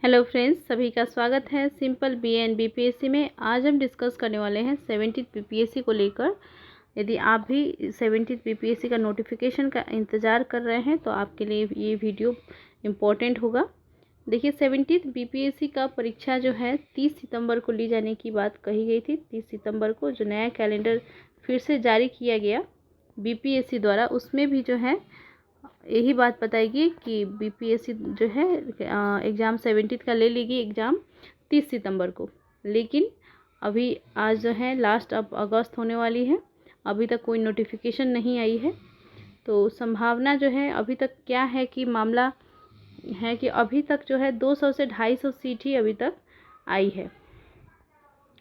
Hello friends, सभी का स्वागत है सिंपल बीएन बीपीएससी में। आज हम डिस्कस करने वाले हैं 17th बीपीएससी को लेकर। यदि आप भी 17th बीपीएससी का नोटिफिकेशन का इंतज़ार कर रहे हैं तो आपके लिए ये वीडियो इम्पोर्टेंट होगा। देखिए, 17th बीपीएससी का परीक्षा जो है 30 सितंबर को ली जाने की बात कही गई थी। 30 सितंबर को जो नया कैलेंडर फिर से जारी किया गया बीपीएससी द्वारा, उसमें भी जो है यही बात बताएगी कि बीपीएससी जो है एग्ज़ाम 17th का ले लेगी एग्ज़ाम 30 सितंबर को। लेकिन अभी आज जो है लास्ट अब अगस्त होने वाली है, अभी तक कोई नोटिफिकेशन नहीं आई है। तो संभावना जो है अभी तक क्या है कि मामला है कि अभी तक जो है 200 से 250 सीट ही अभी तक आई है।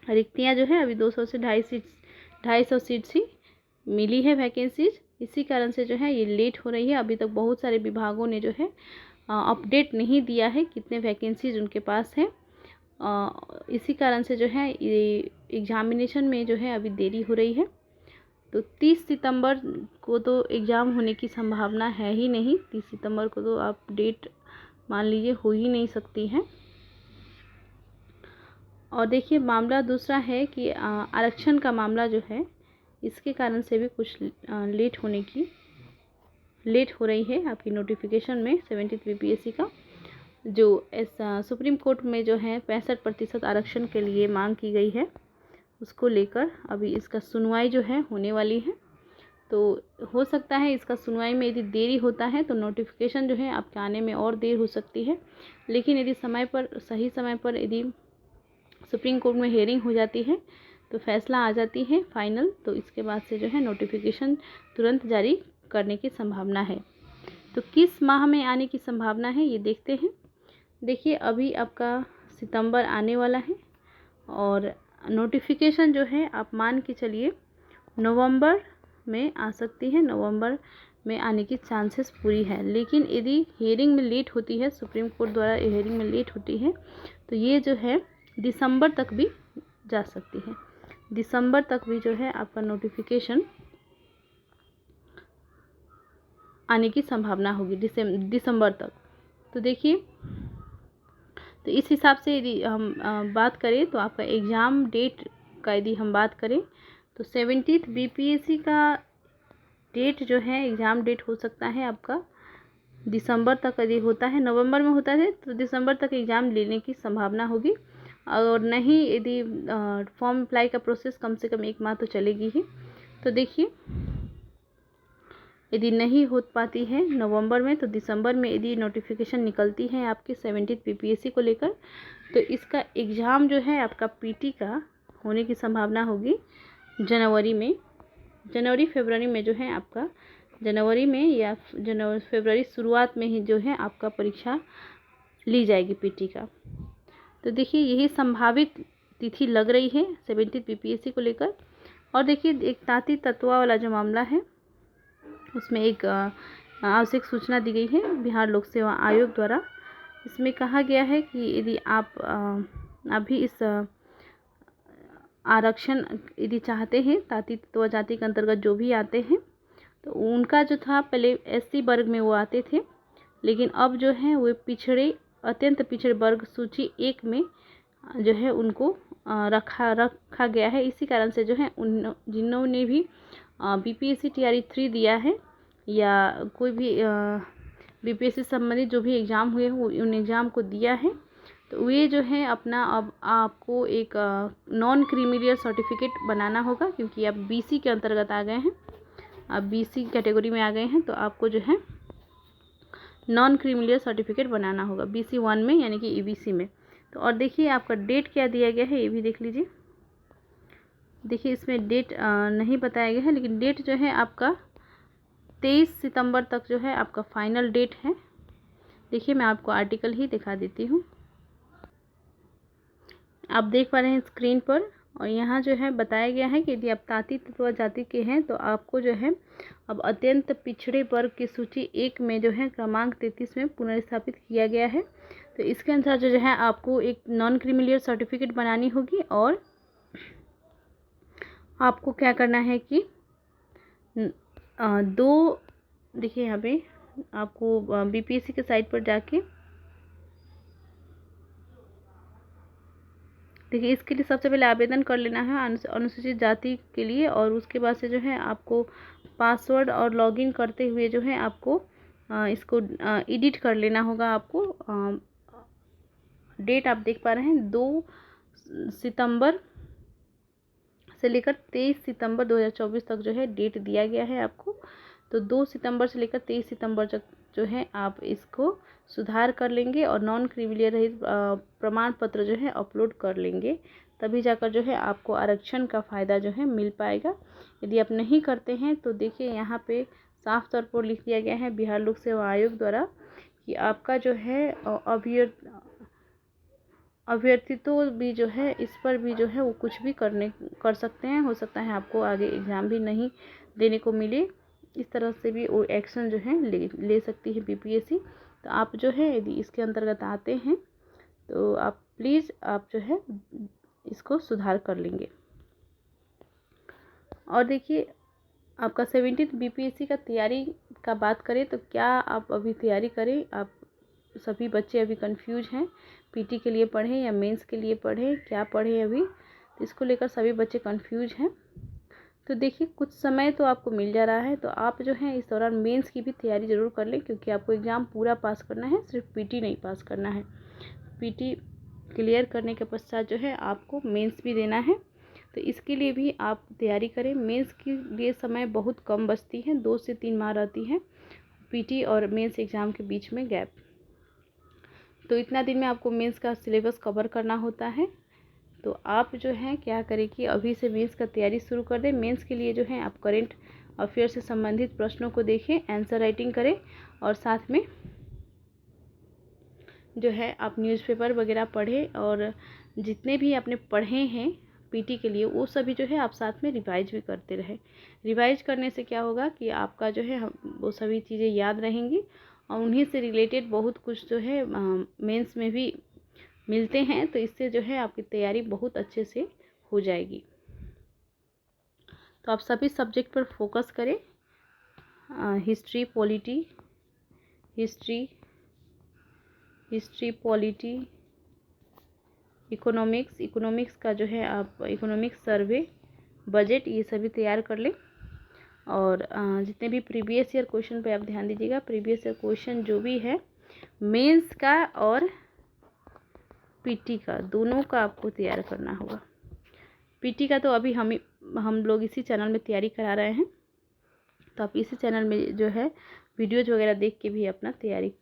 रिक्तियाँ जो है अभी 200 से 250 सीट्स ही मिली है वैकेंसीज। इसी कारण से जो है ये लेट हो रही है। अभी तक बहुत सारे विभागों ने जो है अपडेट नहीं दिया है कितने वैकेंसीज उनके पास है। इसी कारण से जो है ये एग्जामिनेशन में जो है अभी देरी हो रही है। तो 30 सितंबर को तो एग्ज़ाम होने की संभावना है ही नहीं। 30 सितंबर को तो आप डेट मान लीजिए हो ही नहीं सकती है। और देखिए, मामला दूसरा है कि आरक्षण का मामला जो है इसके कारण से भी कुछ लेट हो रही है आपकी नोटिफिकेशन में 17th बीपीएससी का। जो ऐसा सुप्रीम कोर्ट में जो है 65% आरक्षण के लिए मांग की गई है, उसको लेकर अभी इसका सुनवाई जो है होने वाली है। तो हो सकता है इसका सुनवाई में यदि देरी होता है तो नोटिफिकेशन जो है आपके आने में और देर हो सकती है। लेकिन यदि सही समय पर यदि सुप्रीम कोर्ट में हियरिंग हो जाती है तो फैसला आ जाती है फाइनल, तो इसके बाद से जो है नोटिफिकेशन तुरंत जारी करने की संभावना है। तो किस माह में आने की संभावना है ये देखते हैं। देखिए, अभी आपका सितंबर आने वाला है और नोटिफिकेशन जो है आप मान के चलिए नवंबर में आ सकती है। नवंबर में आने की चांसेस पूरी है। लेकिन यदि हियरिंग में लेट होती है, सुप्रीम कोर्ट द्वारा हियरिंग में लेट होती है, तो ये जो है दिसंबर तक भी जा सकती है। दिसंबर तक भी जो है आपका नोटिफिकेशन आने की संभावना होगी दिसंबर तक। तो देखिए, तो इस हिसाब से यदि हम बात करें तो आपका एग्ज़ाम डेट का यदि हम बात करें तो 17th बीपीएससी का डेट जो है एग्ज़ाम डेट हो सकता है आपका दिसंबर तक। यदि होता है नवंबर में होता है तो दिसंबर तक एग्ज़ाम लेने की संभावना होगी। और नहीं, यदि फॉर्म अप्लाई का प्रोसेस कम से कम 1 माह तो चलेगी ही। तो देखिए, यदि नहीं हो पाती है नवंबर में तो दिसंबर में यदि नोटिफिकेशन निकलती है आपके 17th बीपीएससी को लेकर, तो इसका एग्ज़ाम जो है आपका पीटी का होने की संभावना होगी जनवरी फरवरी में जो है आपका जनवरी में या फरवरी शुरुआत में ही जो है आपका परीक्षा ली जाएगी पीटी का। तो देखिए, यही संभावित तिथि लग रही है 17th बीपीएससी को लेकर। और देखिए, एक ताती तत्वा वाला जो मामला है उसमें एक आवश्यक सूचना दी गई है बिहार लोक सेवा आयोग द्वारा। इसमें कहा गया है कि यदि आप अभी इस आरक्षण यदि चाहते हैं, ताती तत्वा जाति के अंतर्गत जो भी आते हैं, तो उनका जो था पहले एससी वर्ग में वो आते थे, लेकिन अब जो है वो अत्यंत पिछड़े वर्ग सूची 1 में जो है उनको रखा गया है। इसी कारण से जो है जिन्होंने भी बीपीएससी टीआरई 3 दिया है या कोई भी बीपीएससी संबंधित जो भी एग्ज़ाम हुए हैं उन एग्ज़ाम को दिया है, तो वे जो है अपना अब आपको एक नॉन क्रीमिलियर सर्टिफिकेट बनाना होगा, क्योंकि आप बीसी के अंतर्गत आ गए हैं, आप बीसी कैटेगरी में आ गए हैं, तो आपको जो है नॉन क्रीमिलियर सर्टिफिकेट बनाना होगा BC 1 में, यानी कि EBC में। तो और देखिए, आपका डेट क्या दिया गया है ये भी देख लीजिए। देखिए, इसमें डेट नहीं बताया गया है, लेकिन डेट जो है आपका 23 सितंबर तक जो है आपका फाइनल डेट है। देखिए, मैं आपको आर्टिकल ही दिखा देती हूँ, आप देख पा रहे हैं स्क्रीन पर। और यहाँ जो है बताया गया है कि यदि आप ताती तत्वा जाति के हैं तो आपको जो है अब अत्यंत पिछड़े वर्ग की सूची 1 में जो है क्रमांक 33 में पुनर्स्थापित किया गया है। तो इसके अनुसार जो है आपको एक नॉन क्रीमिलियर सर्टिफिकेट बनानी होगी। और आपको क्या करना है कि देखिए, यहाँ पे आपको बीपीएससी के साइट पर जाके देखिए इसके लिए सबसे पहले आवेदन कर लेना है अनुसूचित जाति के लिए, और उसके बाद से जो है आपको पासवर्ड और लॉगिन करते हुए जो है आपको इसको एडिट कर लेना होगा। आपको डेट आप देख पा रहे हैं 2 सितंबर से लेकर 23 सितंबर 2024 तक जो है डेट दिया गया है आपको। तो 2 सितंबर से लेकर 23 सितंबर तक जो है आप इसको सुधार कर लेंगे और नॉन क्रिमिलियर रहित प्रमाण पत्र जो है अपलोड कर लेंगे, तभी जाकर जो है आपको आरक्षण का फ़ायदा जो है मिल पाएगा। यदि आप नहीं करते हैं तो देखिए यहाँ पे साफ तौर पर लिख दिया गया है बिहार लोक सेवा आयोग द्वारा कि आपका जो है अभ्यर्थी तो भी जो है इस पर भी जो है वो कुछ भी कर सकते हैं। हो सकता है आपको आगे एग्ज़ाम भी नहीं देने को मिले, इस तरह से भी वो एक्शन जो है ले सकती है बीपीएससी। तो आप जो है यदि इसके अंतर्गत आते हैं तो आप प्लीज़ आप जो है इसको सुधार कर लेंगे। और देखिए आपका 17th बीपीएससी का तैयारी का बात करें तो क्या आप अभी तैयारी करें? आप सभी बच्चे अभी कंफ्यूज हैं, पीटी के लिए पढ़ें या मेंस के लिए पढ़ें, क्या पढ़ें अभी, तो इसको लेकर सभी बच्चे कंफ्यूज हैं। तो देखिए कुछ समय तो आपको मिल जा रहा है, तो आप जो है इस दौरान मेंस की भी तैयारी ज़रूर कर लें, क्योंकि आपको एग्ज़ाम पूरा पास करना है, सिर्फ पीटी नहीं पास करना है। पीटी क्लियर करने के पश्चात जो है आपको मेंस भी देना है, तो इसके लिए भी आप तैयारी करें। मेंस के लिए समय बहुत कम बचती है, 2 से 3 माह रहती है पीटी और मेंस एग्ज़ाम के बीच में गैप। तो इतना दिन में आपको मेंस का सिलेबस कवर करना होता है। तो आप जो है क्या करें कि अभी से मेंस का तैयारी शुरू कर दें। मेंस के लिए जो है आप करंट अफेयर से संबंधित प्रश्नों को देखें, आंसर राइटिंग करें, और साथ में जो है आप न्यूज़पेपर वगैरह पढ़ें, और जितने भी आपने पढ़े हैं पीटी के लिए वो सभी जो है आप साथ में रिवाइज भी करते रहें। रिवाइज करने से क्या होगा कि आपका जो है वो सभी चीज़ें याद रहेंगी, और उन्हीं से रिलेटेड बहुत कुछ जो है मेंस में भी मिलते हैं, तो इससे जो है आपकी तैयारी बहुत अच्छे से हो जाएगी। तो आप सभी सब्जेक्ट पर फोकस करें, हिस्ट्री पॉलिटी, इकोनॉमिक्स का जो है आप इकोनॉमिक्स सर्वे, बजट, ये सभी तैयार कर लें। और जितने भी प्रीवियस ईयर क्वेश्चन पे आप ध्यान दीजिएगा। प्रीवियस ईयर क्वेश्चन जो भी है मेंस का और पीटी का, दोनों का आपको तैयार करना होगा। पीटी का तो अभी हम लोग इसी चैनल में तैयारी करा रहे हैं, तो आप इसी चैनल में जो है वीडियोज वगैरह देख के भी अपना तैयारी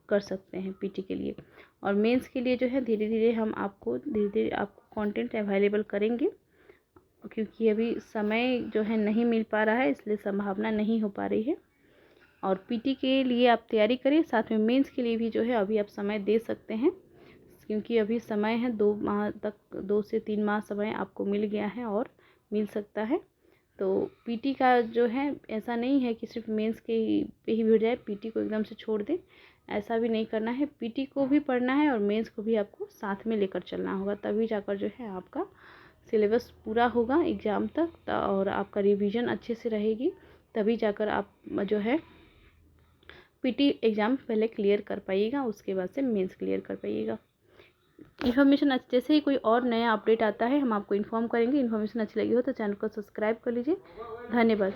कर सकते हैं पीटी के लिए। और मेंस के लिए जो है धीरे धीरे आपको कंटेंट अवेलेबल करेंगे, क्योंकि अभी समय जो है नहीं मिल पा रहा है, इसलिए संभावना नहीं हो पा रही है। और पीटी के लिए आप तैयारी करें, साथ में मेंस के लिए भी जो है अभी आप समय दे सकते हैं, क्योंकि अभी समय है 2 माह तक, 2 से 3 माह समय आपको मिल गया है और मिल सकता है। तो पीटी का जो है ऐसा नहीं है कि सिर्फ मेंस के पे ही भिड़ जाए, पीटी को एकदम से छोड़ दें, ऐसा भी नहीं करना है। पीटी को भी पढ़ना है और मेंस को भी आपको साथ में लेकर चलना होगा, तभी जाकर जो है आपका सिलेबस पूरा होगा एग्ज़ाम तक, और आपका रिवीजन अच्छे से रहेगी, तभी जाकर आप जो है पीटी एग्ज़ाम पहले क्लियर कर पाइएगा, उसके बाद से मेंस क्लियर कर पाइएगा। इन्फॉर्मेशन जैसे ही कोई और नया अपडेट आता है हम आपको इन्फॉर्म करेंगे। इन्फॉर्मेशन अच्छी लगी हो तो चैनल को सब्सक्राइब कर लीजिए। धन्यवाद।